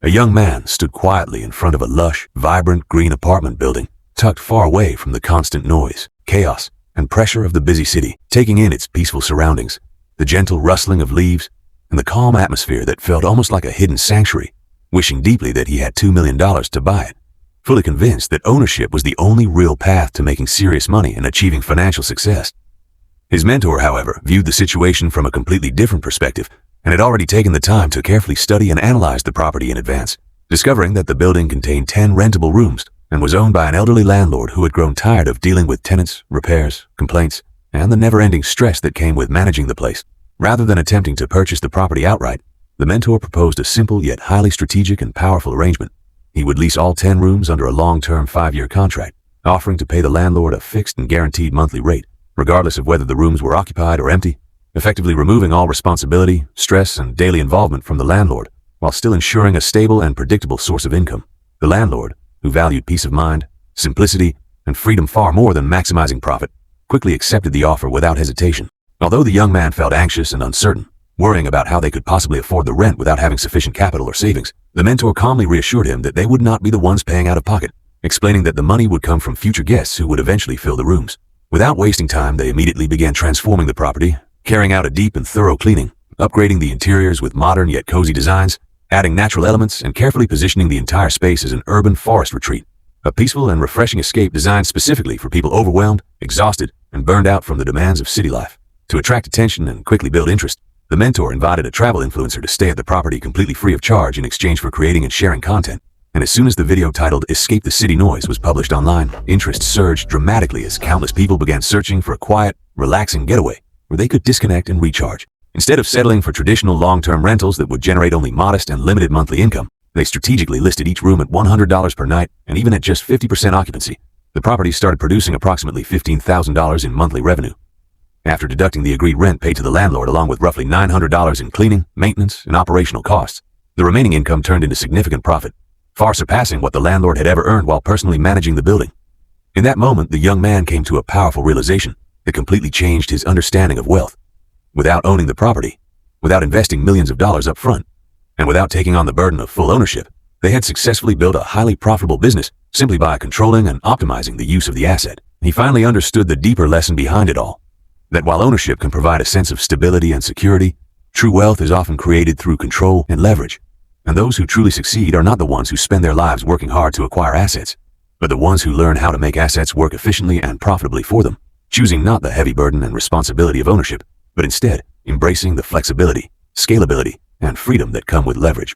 A young man stood quietly in front of a lush, vibrant green apartment building, tucked far away from the constant noise, chaos, and pressure of the busy city, taking in its peaceful surroundings, the gentle rustling of leaves, and the calm atmosphere that felt almost like a hidden sanctuary, wishing deeply that he had $2 million to buy it, fully convinced that ownership was the only real path to making serious money and achieving financial success. His mentor, however, viewed the situation from a completely different perspective and had already taken the time to carefully study and analyze the property in advance, discovering that the building contained 10 rentable rooms and was owned by an elderly landlord who had grown tired of dealing with tenants, repairs, complaints, and the never-ending stress that came with managing the place. Rather than attempting to purchase the property outright, the mentor proposed a simple yet highly strategic and powerful arrangement. He would lease all 10 rooms under a long-term 5-year contract, offering to pay the landlord a fixed and guaranteed monthly rate, regardless of whether the rooms were occupied or empty, effectively removing all responsibility, stress, and daily involvement from the landlord, while still ensuring a stable and predictable source of income. The landlord, who valued peace of mind, simplicity, and freedom far more than maximizing profit, quickly accepted the offer without hesitation. Although the young man felt anxious and uncertain, worrying about how they could possibly afford the rent without having sufficient capital or savings, the mentor calmly reassured him that they would not be the ones paying out of pocket, explaining that the money would come from future guests who would eventually fill the rooms. Without wasting time, they immediately began transforming the property, carrying out a deep and thorough cleaning, upgrading the interiors with modern yet cozy designs, adding natural elements, and carefully positioning the entire space as an urban forest retreat, a peaceful and refreshing escape designed specifically for people overwhelmed, exhausted, and burned out from the demands of city life. To attract attention and quickly build interest, the mentor invited a travel influencer to stay at the property completely free of charge in exchange for creating and sharing content. And as soon as the video titled "Escape the City Noise" was published online, interest surged dramatically as countless people began searching for a quiet, relaxing getaway where they could disconnect and recharge. Instead of settling for traditional long-term rentals that would generate only modest and limited monthly income, they strategically listed each room at $100 per night, and even at just 50% occupancy, the property started producing approximately $15,000 in monthly revenue. After deducting the agreed rent paid to the landlord along with roughly $900 in cleaning, maintenance, and operational costs, the remaining income turned into significant profit, far surpassing what the landlord had ever earned while personally managing the building. In that moment, the young man came to a powerful realization that completely changed his understanding of wealth. Without owning the property, without investing millions of dollars up front, and without taking on the burden of full ownership, they had successfully built a highly profitable business simply by controlling and optimizing the use of the asset. He finally understood the deeper lesson behind it all, that while ownership can provide a sense of stability and security, true wealth is often created through control and leverage. And those who truly succeed are not the ones who spend their lives working hard to acquire assets, but the ones who learn how to make assets work efficiently and profitably for them, choosing not the heavy burden and responsibility of ownership, but instead embracing the flexibility, scalability, and freedom that come with leverage.